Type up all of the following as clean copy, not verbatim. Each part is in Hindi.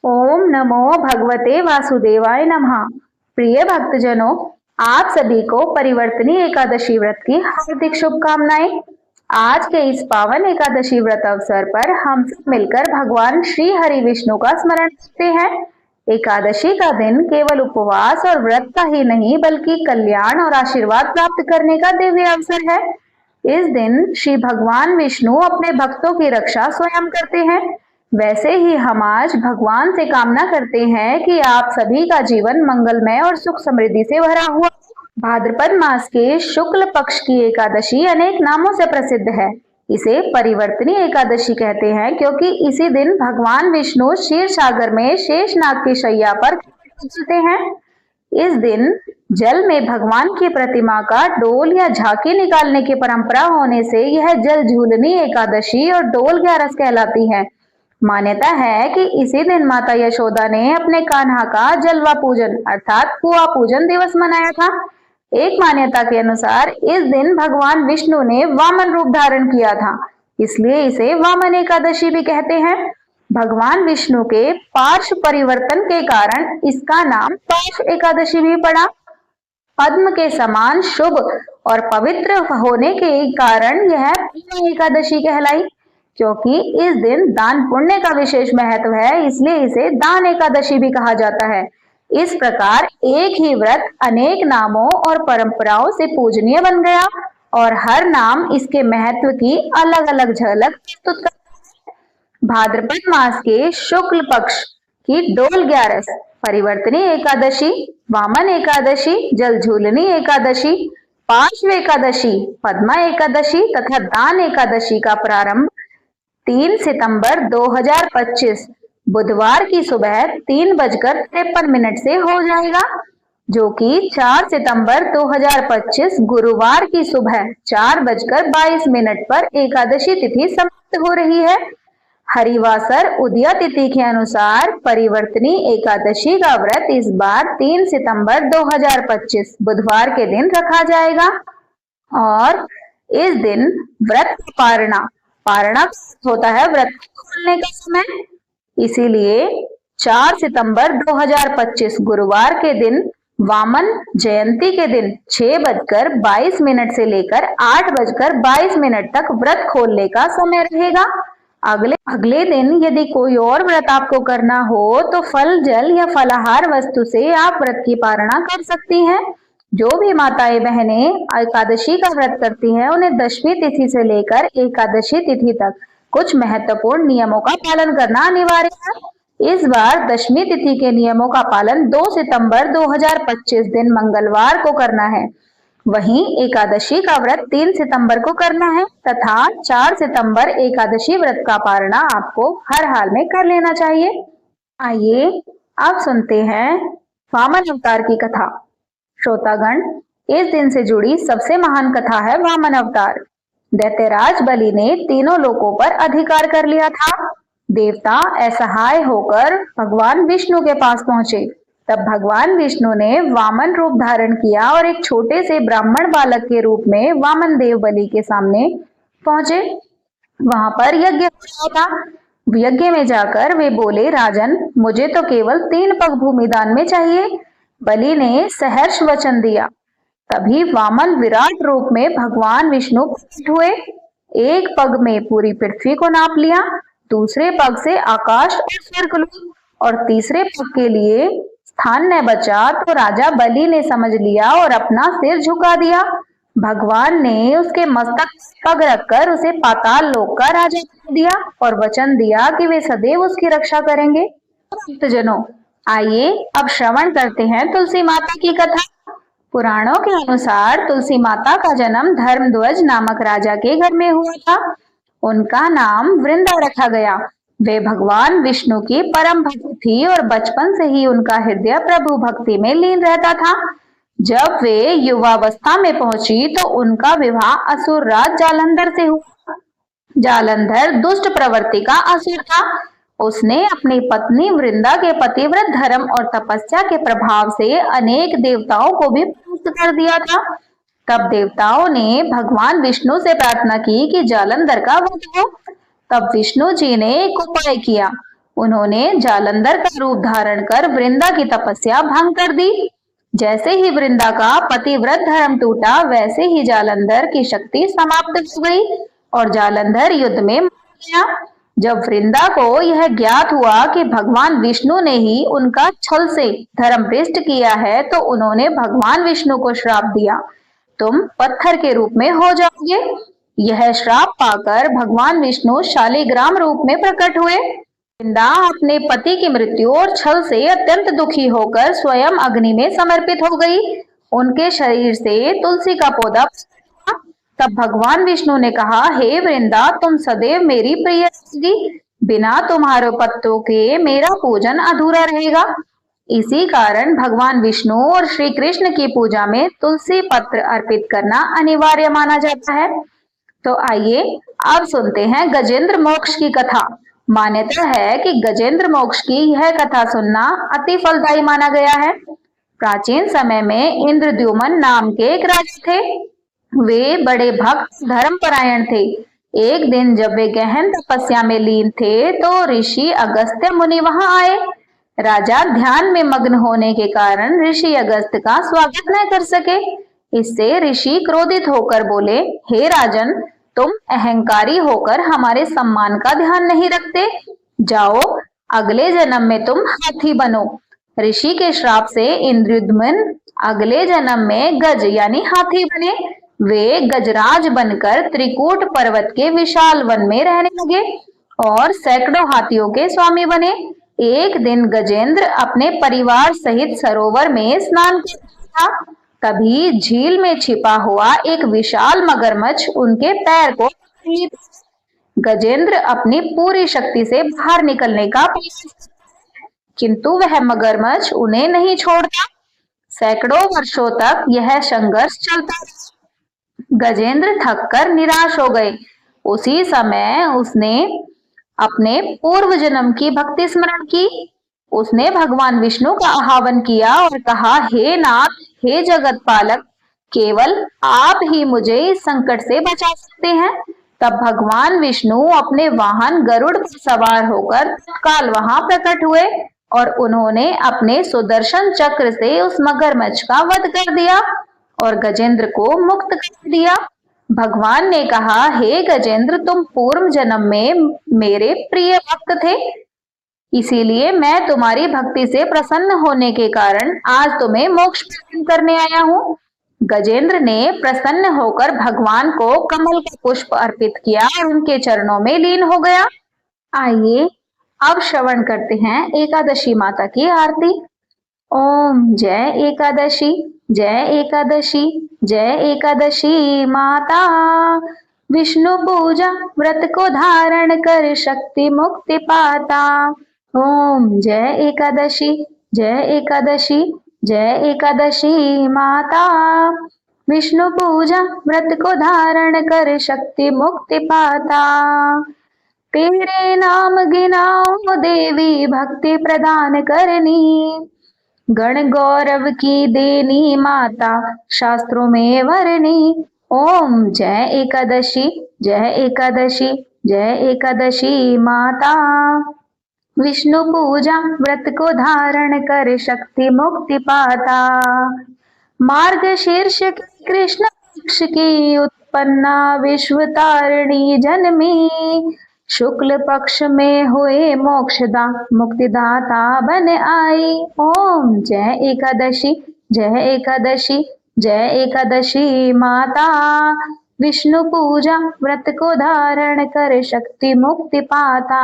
ओम नमो भगवते वासुदेवाय नमः। प्रिय भक्तजनों, आप सभी को परिवर्तनी एकादशी व्रत की हार्दिक शुभकामनाएं। आज के इस पावन एकादशी व्रत अवसर पर हम सब मिलकर भगवान श्री हरि विष्णु का स्मरण करते हैं। एकादशी का दिन केवल उपवास और व्रत का ही नहीं बल्कि कल्याण और आशीर्वाद प्राप्त करने का दिव्य अवसर है। इस दिन श्री भगवान विष्णु अपने भक्तों की रक्षा स्वयं करते हैं। वैसे ही हम आज भगवान से कामना करते हैं कि आप सभी का जीवन मंगलमय और सुख समृद्धि से भरा हुआ। भाद्रपद मास के शुक्ल पक्ष की एकादशी अनेक नामों से प्रसिद्ध है। इसे परिवर्तनी एकादशी कहते हैं क्योंकि इसी दिन भगवान विष्णु क्षीर सागर में शेषनाग की शैया पर चलते हैं। इस दिन जल में भगवान की प्रतिमा का डोल या झांकी निकालने की परंपरा होने से यह जल झूलनी एकादशी और डोल ग्यारस कहलाती है। मान्यता है कि इसी दिन माता यशोदा ने अपने कान्हा का जलवा पूजन अर्थात कुआं पूजन दिवस मनाया था। एक मान्यता के अनुसार इस दिन भगवान विष्णु ने वामन रूप धारण किया था, इसलिए इसे वामन एकादशी भी कहते हैं। भगवान विष्णु के पार्श्व परिवर्तन के कारण इसका नाम पार्श्व एकादशी भी पड़ा। पद्म के समान शुभ और पवित्र होने के कारण यह एकादशी कहलाई। क्योंकि इस दिन दान पुण्य का विशेष महत्व है, इसलिए इसे दान एकादशी भी कहा जाता है। इस प्रकार एक ही व्रत अनेक नामों और परंपराओं से पूजनीय बन गया और हर नाम इसके महत्व की अलग अलग झलक प्रस्तुत करता है। भाद्रपद मास के शुक्ल पक्ष की डोल ग्यारस, परिवर्तनी एकादशी, वामन एकादशी, जल झूलनी एकादशी, पार्श्व एकादशी, पद्मा एकादशी तथा दान एकादशी का प्रारंभ 3 सितंबर 2025 बुधवार की सुबह 3:53 से हो जाएगा, जो कि 4 सितंबर 2025 गुरुवार की सुबह 4:22 पर एकादशी तिथि समाप्त हो रही है। हरिवासर उदया तिथि के अनुसार परिवर्तनी एकादशी का व्रत इस बार 3 सितंबर 2025 बुधवार के दिन रखा जाएगा और इस दिन व्रत पारणा होता है व्रत खोलने का समय। इसीलिए 4 सितंबर 2025 गुरुवार के दिन वामन जयंती के दिन 6:22 से लेकर 8:22 तक व्रत खोलने का समय रहेगा। अगले दिन यदि कोई और व्रत आपको करना हो तो फल जल या फलाहार वस्तु से आप व्रत की पारणा कर सकती हैं। जो भी माताएं बहनें एकादशी का व्रत करती हैं उन्हें दशमी तिथि से लेकर एकादशी तिथि तक कुछ महत्वपूर्ण नियमों का पालन करना अनिवार्य है। इस बार दशमी तिथि के नियमों का पालन 2 सितंबर 2025 दिन मंगलवार को करना है। वहीं एकादशी का व्रत 3 सितंबर को करना है तथा 4 सितंबर एकादशी व्रत का पारणा आपको हर हाल में कर लेना चाहिए। आइए अब सुनते हैं वामन अवतार की कथा। श्रोतागण, इस दिन से जुड़ी सबसे महान कथा है वामन अवतार। दैत्यराज बलि ने तीनों लोकों पर अधिकार कर लिया था। देवता असहाय होकर भगवान विष्णु के पास पहुंचे। तब भगवान विष्णु ने वामन रूप धारण किया और एक छोटे से ब्राह्मण बालक के रूप में वामन देव बलि के सामने पहुंचे। वहां पर यज्ञ हो रहा था। यज्ञ में जाकर वे बोले, राजन, मुझे तो केवल 3 पग भूमि दान में चाहिए। बलि ने सहर्ष वचन दिया। तभी वामन विराट रूप में भगवान विष्णु प्रकट हुए। एक पग में पूरी पृथ्वी को नाप लिया, दूसरे पग से आकाश और स्वर्गलोक और तीसरे पग के लिए स्थान न बचा तो राजा बलि ने समझ लिया और अपना सिर झुका दिया। भगवान ने उसके मस्तक पग रखकर उसे पाताल लोक का राजा बना दिया और वचन दिया कि वे सदैव उसकी रक्षा करेंगे। भक्तजनों, आइए अब श्रवण करते हैं तुलसी माता की कथा। पुराणों के अनुसार तुलसी माता का जन्म धर्मध्वज नामक राजा के घर में हुआ था। उनका नाम वृंदा रखा गया। वे भगवान विष्णु की परम भक्त थी और बचपन से ही उनका हृदय प्रभु भक्ति में लीन रहता था। जब वे युवावस्था में पहुंची तो उनका विवाह असुर राज जालंधर से हुआ। जालंधर दुष्ट प्रवृत्ति का असुर था। उसने अपनी पत्नी वृंदा के पतिव्रत धर्म और तपस्या के प्रभाव से अनेक देवताओं को भी परास्त कर दिया था। तब देवताओं ने भगवान विष्णु से प्रार्थना की कि जालंधर का वध हो। तब विष्णु जी ने एक उपाय किया। उन्होंने जालंधर का रूप धारण कर वृंदा की तपस्या भंग कर दी। जैसे ही वृंदा का पतिव्रत धर्म टूटा, वैसे ही जालंधर की शक्ति समाप्त हो गई और जालंधर युद्ध में मार गया। जब वृंदा को यह ज्ञात हुआ कि भगवान विष्णु ने ही उनका छल से धर्म भ्रष्ट किया है, तो उन्होंने भगवान विष्णु को श्राप दिया, तुम पत्थर के रूप में हो जाओगे। यह श्राप पाकर भगवान विष्णु शालिग्राम रूप में प्रकट हुए। वृंदा अपने पति की मृत्यु और छल से अत्यंत दुखी होकर स्वयं अग्नि में समर्पित हो गई। उनके शरीर से तुलसी का पौधा फूटा। तब भगवान विष्णु ने कहा, हे वृंदा, तुम सदैव मेरी प्रिय रहोगी, बिना तुम्हारे पत्तों के मेरा पूजन अधूरा रहेगा। इसी कारण भगवान विष्णु और श्री कृष्ण की पूजा में तुलसी पत्र अर्पित करना अनिवार्य माना जाता है। तो आइए अब सुनते हैं गजेंद्र मोक्ष की कथा। मान्यता है कि गजेंद्र मोक्ष की यह कथा सुनना अति फलदायी माना गया है। प्राचीन समय में इंद्रद्युमन नाम के एक राजा थे। वे बड़े भक्त धर्मपरायण थे। एक दिन जब वे गहन तपस्या में लीन थे, तो ऋषि अगस्त्य मुनि वहां आए। राजा ध्यान में मग्न होने के कारण ऋषि अगस्त्य का स्वागत न कर सके। इससे ऋषि क्रोधित होकर बोले, हे राजन, तुम अहंकारी होकर हमारे सम्मान का ध्यान नहीं रखते। जाओ, अगले जन्म में तुम हाथी बनो। ऋषि के श्राप से इंद्रद्युम्न अगले जन्म में गज यानी हाथी बने। वे गजराज बनकर त्रिकूट पर्वत के विशाल वन में रहने लगे और सैकड़ों हाथियों के स्वामी बने। एक दिन गजेंद्र अपने परिवार सहित सरोवर में स्नान कर रहा था। तभी झील में छिपा हुआ एक विशाल मगरमच्छ उनके पैर को पकड़ लिया। गजेंद्र अपनी पूरी शक्ति से बाहर निकलने का प्रयास करते, किंतु वह मगरमच्छ उन्हें नहीं छोड़ता। सैकड़ों वर्षों तक यह संघर्ष चलता रहा। गजेंद्र थककर निराश हो गए। उसी समय उसने अपने पूर्व जन्म की भक्ति स्मरण की। उसने भगवान विष्णु का आह्वान किया और कहा, हे नाथ, हे जगत पालक, केवल आप ही मुझे इस संकट से बचा सकते हैं। तब भगवान विष्णु अपने वाहन गरुड़ पर सवार होकर तत्काल वहां प्रकट हुए और उन्होंने अपने सुदर्शन चक्र से उस मगरमच्छ का वध कर दिया और गजेंद्र को मुक्त कर दिया। भगवान ने कहा, हे गजेंद्र, तुम पूर्व जन्म में मेरे प्रिय भक्त थे, इसीलिए मैं तुम्हारी भक्ति से प्रसन्न होने के कारण आज तुम्हें मोक्ष प्रदान करने आया हूँ। गजेंद्र ने प्रसन्न होकर भगवान को कमल का पुष्प अर्पित किया और उनके चरणों में लीन हो गया। आइए अब श्रवण करते हैं एकादशी माता की आरती। ओम जय एकादशी, जय एकादशी, जय एकादशी माता। विष्णु पूजा व्रत को धारण कर शक्ति मुक्ति पाता। ओम जय एकादशी, जय एकादशी, जय एकादशी माता। विष्णु पूजा व्रत को धारण कर शक्ति मुक्ति पाता। तेरे नाम गिनाओ देवी, भक्ति प्रदान करनी। गण गौरव की देनी माता, शास्त्रों में वरनी। ओम जय एकादशी, जय एकादशी, जय एकादशी माता। विष्णु पूजा व्रत को धारण कर शक्ति मुक्ति पाता। मार्गशीर्ष कृष्ण पक्ष की उत्पन्ना, विश्व तारिणी जन्मी। शुक्ल पक्ष में हुए मोक्षदा, मुक्तिदाता बन आई। ओम जय एकादशी, जय एकादशी, जय एकादशी माता। विष्णु पूजा व्रत को धारण कर शक्ति मुक्ति पाता।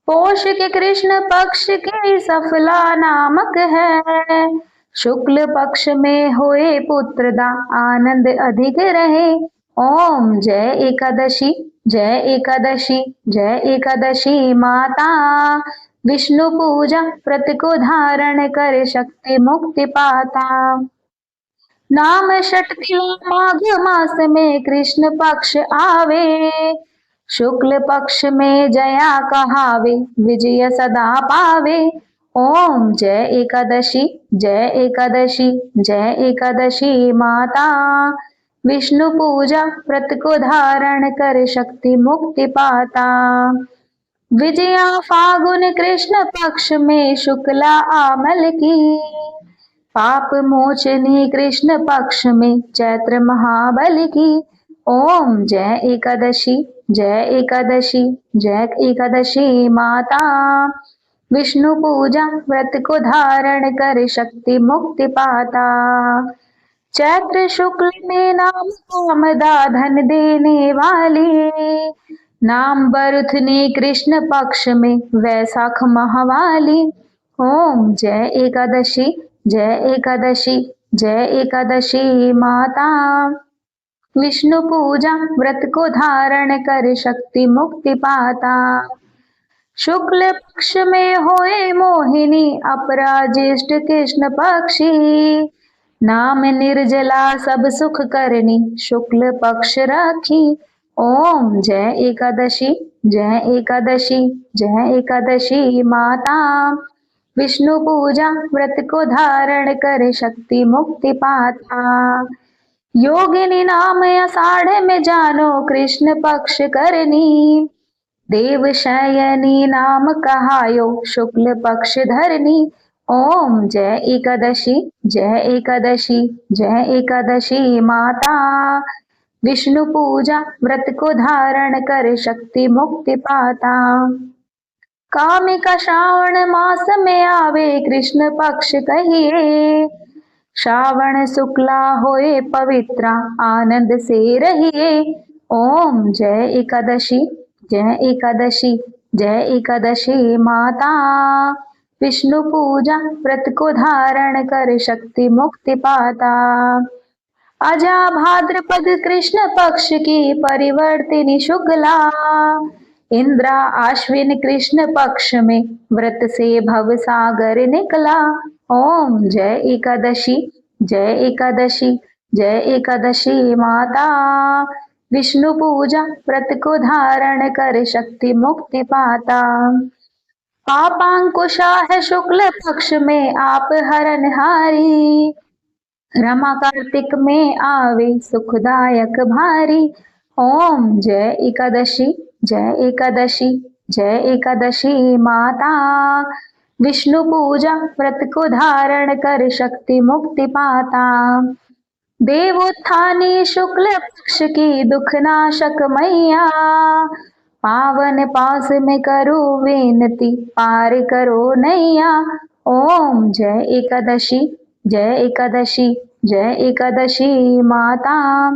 पोष के कृष्ण पक्ष के सफला नामक है। शुक्ल पक्ष में हुए पुत्रदा, आनंद अधिक रहे। ओम जय एकादशी, जय एकादशी, जय एकादशी माता। विष्णु पूजा व्रत को धारण कर शक्ति मुक्ति पाता। नाम षटती माघ मास में कृष्ण पक्ष आवे। शुक्ल पक्ष में जया कहावे, विजय सदा पावे। ओम जय एकादशी, जय एकादशी, जय एकादशी माता। विष्णु पूजा व्रत को धारण कर शक्ति मुक्ति पाता। विजया फागुन कृष्ण पक्ष में शुक्ला आमल की, पाप मोचनी कृष्ण पक्ष में चैत्र महाबल की। ओम जय एकादशी, जय एकादशी, जय एकादशी माता। विष्णु पूजा व्रत को धारण कर शक्ति मुक्ति पाता। चैत्र शुक्ल में नाम कामदा धन देने वाली, नाम बरुथनी कृष्ण पक्ष में वैशाख महावाली। ओम जय एकादशी, जय एकादशी, जय एकादशी माता। विष्णु पूजा व्रत को धारण कर शक्ति मुक्ति पाता। शुक्ल पक्ष में होए मोहिनी अपराजिष्ट कृष्ण पक्षी, नाम निर्जला सब सुख करनी शुक्ल पक्ष राखी। ओम जय एकादशी, जय एकादशी, जय एकादशी माता। विष्णु पूजा व्रत को धारण कर शक्ति मुक्ति पाता। योगिनी नाम आषाढ़ में जानो कृष्ण पक्ष करनी, देव शयनी नाम कहायो शुक्ल पक्ष धरनी। ओम जय एकादशी, जय एकादशी, जय एकादशी माता। विष्णु पूजा व्रत को धारण कर शक्ति मुक्ति पाता। कामिका श्रावण मास में आवे कृष्ण पक्ष कहिए, श्रावण शुक्ला होए पवित्रा आनंद से रहिए। ओम जय एकादशी, जय एकादशी, जय एकादशी माता। विष्णु पूजा व्रत को धारण कर शक्ति मुक्ति पाता। अजा भाद्रपद कृष्ण पक्ष की परिवर्तिनी शुक्ला, इंद्रा आश्विन कृष्ण पक्ष में व्रत से भव सागर निकला। ओम जय एकादशी, जय एकादशी, जय एकादशी माता। विष्णु पूजा व्रत को धारण कर शक्ति मुक्ति पाता। पापांकुशा है शुक्ल पक्ष में आप हरनहारी, रमा कार्तिक में आवे सुखदायक भारी। ओम जय एकादशी, जय एकादशी, जय एकादशी माता। विष्णु पूजा व्रत को धारण कर शक्ति मुक्ति पाता। देवोत्थानी शुक्ल पक्ष की दुख नाशक मैया, पावन पास में करो विनती पार करो नैया। ओम जय एकादशी, जय एकादशी, जय एकादशी माता।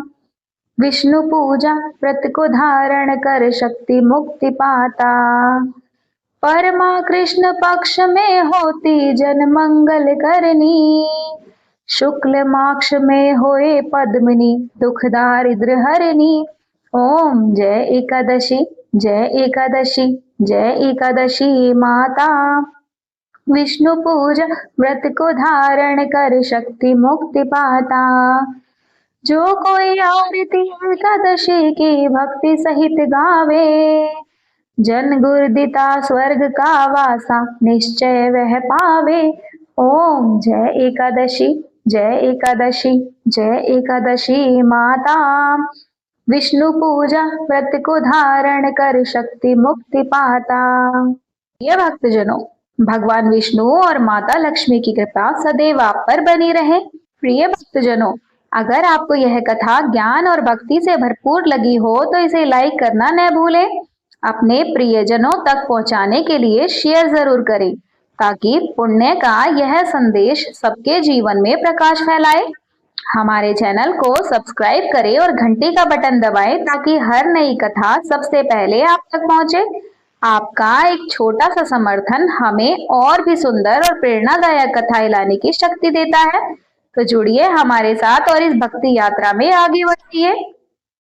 विष्णु पूजा व्रत को धारण कर शक्ति मुक्ति पाता। परमा कृष्ण पक्ष में होती जन मंगल करनी, शुक्ल माक्ष में होए पद्मिनी दुख दारिद्र हरनी। ओम जय एकादशी, जय एकादशी, जय एकादशी माता। विष्णु पूजा व्रत को धारण कर शक्ति मुक्ति पाता। जो कोई आरती एकादशी की भक्ति सहित गावे, जन गुरदिता स्वर्ग का वासा निश्चय वह पावे। ओम जय एकादशी, जय एकादशी, जय एकादशी माता। विष्णु पूजा व्रत को धारण कर शक्ति मुक्ति पाता। ये भक्तजनों, भगवान विष्णु और माता लक्ष्मी की कृपा सदैव आप पर बनी रहे। प्रिय भक्तजनों, अगर आपको यह कथा ज्ञान और भक्ति से भरपूर लगी हो तो इसे लाइक करना न भूलें। अपने प्रियजनों तक पहुंचाने के लिए शेयर जरूर करें, ताकि पुण्य का यह संदेश सबके जीवन में प्रकाश फैलाए। हमारे चैनल को सब्सक्राइब करें और घंटी का बटन दबाएं, ताकि हर नई कथा सबसे पहले आप तक पहुंचे। आपका एक छोटा सा समर्थन हमें और भी सुंदर और प्रेरणादायक कथाएं लाने की शक्ति देता है। तो जुड़िए हमारे साथ और इस भक्ति यात्रा में आगे बढ़िए।